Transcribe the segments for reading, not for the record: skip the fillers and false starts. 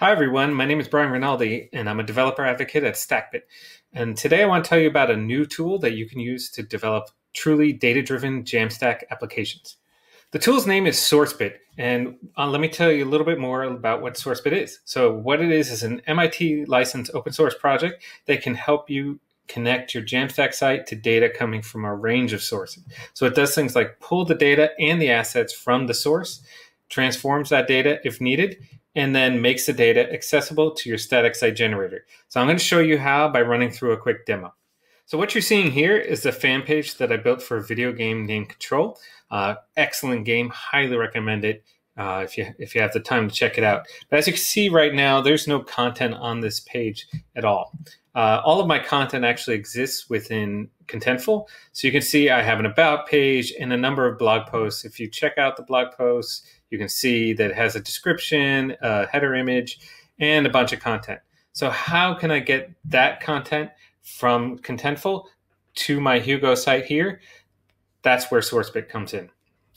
Hi everyone, my name is Brian Rinaldi and I'm a developer advocate at StackBit. And today I want to tell you about a new tool that you can use to develop truly data-driven Jamstack applications. The tool's name is Sourcebit, and let me tell you a little bit more about what Sourcebit is. So what it is an MIT licensed open source project that can help you connect your Jamstack site to data coming from a range of sources. So it does things like pull the data and the assets from the source, transforms that data if needed, and then makes the data accessible to your static site generator. So I'm going to show you how by running through a quick demo. So what you're seeing here is the fan page that I built for a video game named Control. Excellent game, highly recommend it if you have the time to check it out. But as you can see right now, there's no content on this page at all. All of my content actually exists within Contentful. So you can see I have an about page and a number of blog posts. If you check out the blog posts, you can see that it has a description, a header image, and a bunch of content. So how can I get that content from Contentful to my Hugo site here? That's where Sourcebit comes in.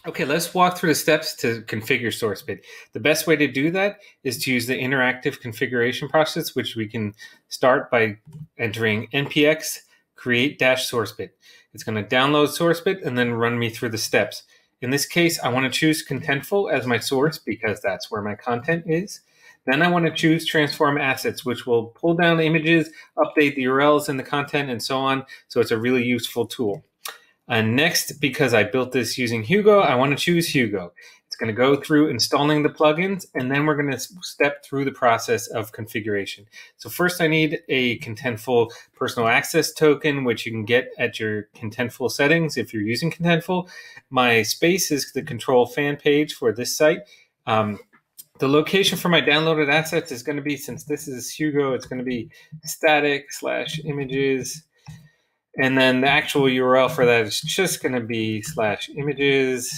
Okay, let's walk through the steps to configure Sourcebit. The best way to do that is to use the interactive configuration process, which we can start by entering npx create-sourcebit. It's going to download Sourcebit and then run me through the steps. In this case, I want to choose Contentful as my source because that's where my content is. Then I want to choose Transform Assets, which will pull down images, update the URLs in the content, and so on. So it's a really useful tool. And next, because I built this using Hugo, I want to choose Hugo. It's going to go through installing the plugins, and then we're going to step through the process of configuration. So first I need a Contentful personal access token, which you can get at your Contentful settings if you're using Contentful. My space is the control fan page for this site. The location for my downloaded assets is going to be, since this is Hugo, it's going to be static/images. And then the actual URL for that is just going to be /images.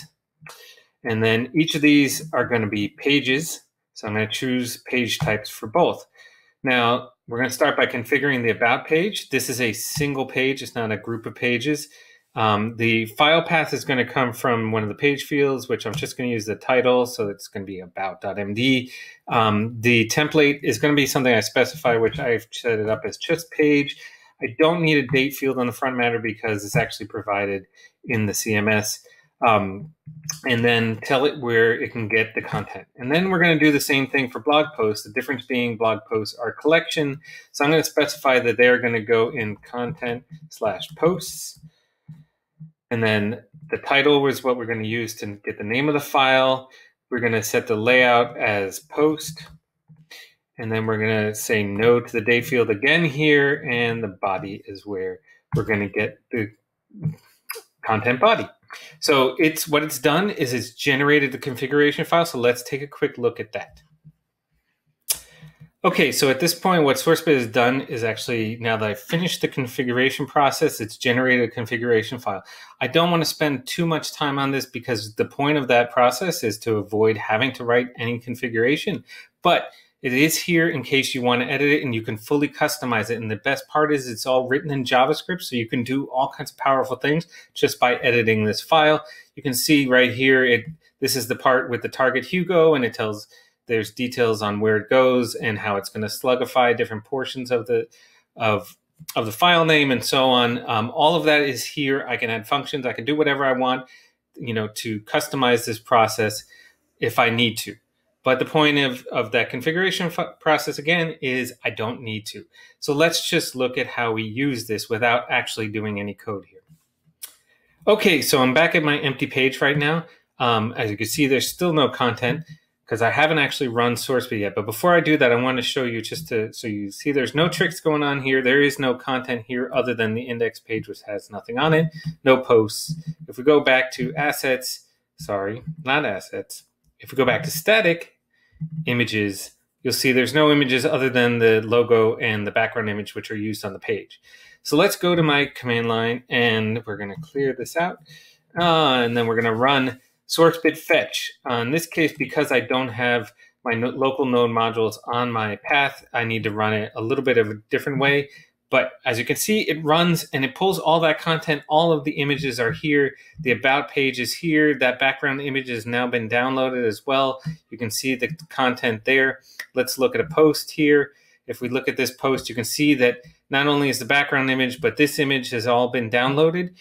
And then each of these are going to be pages. So I'm going to choose page types for both. Now, we're going to start by configuring the about page. This is a single page. It's not a group of pages. The file path is going to come from one of the page fields, which I'm just going to use the title. So it's going to be about.md. The template is going to be something I specify, which I've set it up as just page. I don't need a date field on the front matter because it's actually provided in the CMS. And then tell it where it can get the content. And then we're going to do the same thing for blog posts. The difference being blog posts are collection. So I'm going to specify that they're going to go in content/posts. And then the title is what we're going to use to get the name of the file. We're going to set the layout as post. And then we're going to say no to the date field again here. And the body is where we're going to get the content body. So what it's done is it's generated the configuration file. So let's take a quick look at that. Okay, so at this point, what Sourcebit has done is actually, now that I've finished the configuration process, it's generated a configuration file. I don't want to spend too much time on this because the point of that process is to avoid having to write any configuration. But it is here in case you want to edit it, and you can fully customize it. And the best part is it's all written in JavaScript, so you can do all kinds of powerful things just by editing this file. You can see right here, this is the part with the target Hugo, and it tells there's details on where it goes and how it's going to slugify different portions of the file name and so on. All of that is here. I can add functions. I can do whatever I want, to customize this process if I need to. But the point of that configuration process, again, is I don't need to. So let's just look at how we use this without actually doing any code here. Okay, so I'm back at my empty page right now. As you can see, there's still no content because I haven't actually run Sourcebit yet. But before I do that, I want to show you so you see there's no tricks going on here. There is no content here other than the index page, which has nothing on it, no posts. If we go back to assets, sorry, not assets. If we go back to static images, you'll see there's no images other than the logo and the background image, which are used on the page. So let's go to my command line, and we're going to clear this out. And then we're going to run Sourcebit fetch. In this case, because I don't have my local node modules on my path, I need to run it a little bit of a different way. But as you can see, it runs and it pulls all that content. All of the images are here. The about page is here. That background image has now been downloaded as well. You can see the content there. Let's look at a post here. If we look at this post, you can see that not only is the background image, but this image has all been downloaded.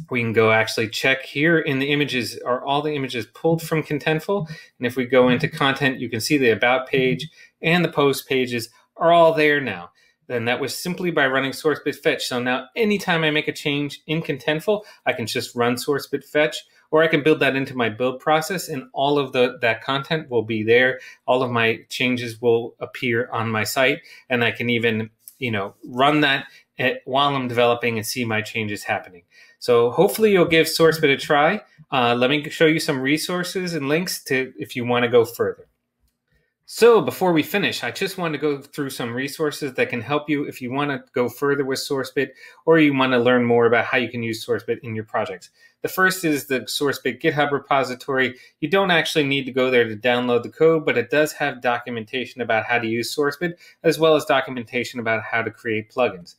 We can go actually check here in the images. Are all the images pulled from Contentful? And if we go into content, you can see the about page and the post pages are all there now. And that was simply by running Sourcebit fetch. So now anytime I make a change in Contentful, I can just run Sourcebit fetch, or I can build that into my build process, and all of that content will be there. All of my changes will appear on my site, and I can even run that while I'm developing and see my changes happening. So hopefully you'll give Sourcebit a try. Let me show you some resources and links to if you want to go further. So before we finish, I just want to go through some resources that can help you if you want to go further with Sourcebit, or you want to learn more about how you can use Sourcebit in your projects. The first is the Sourcebit GitHub repository. You don't actually need to go there to download the code, but it does have documentation about how to use Sourcebit, as well as documentation about how to create plugins.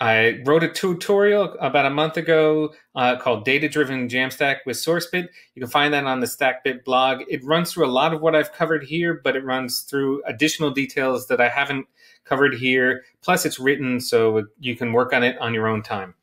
I wrote a tutorial about a month ago called Data-Driven Jamstack with Sourcebit. You can find that on the StackBit blog. It runs through a lot of what I've covered here, but it runs through additional details that I haven't covered here. Plus, it's written so you can work on it on your own time.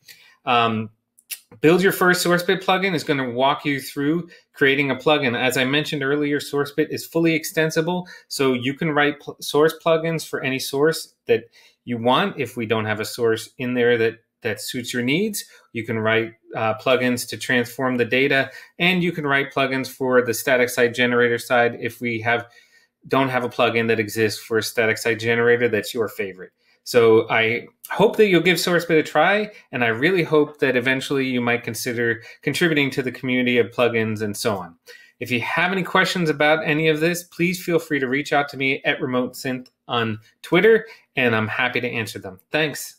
Build Your First Sourcebit Plugin is going to walk you through creating a plugin. As I mentioned earlier, Sourcebit is fully extensible, so you can write source plugins for any source that you want. If we don't have a source in there that suits your needs, you can write plugins to transform the data, and you can write plugins for the static site generator side if we don't have a plugin that exists for a static site generator that's your favorite. So I hope that you'll give Sourcebit a try, and I really hope that eventually you might consider contributing to the community of plugins and so on. If you have any questions about any of this, please feel free to reach out to me at RemoteSynth on Twitter, and I'm happy to answer them. Thanks.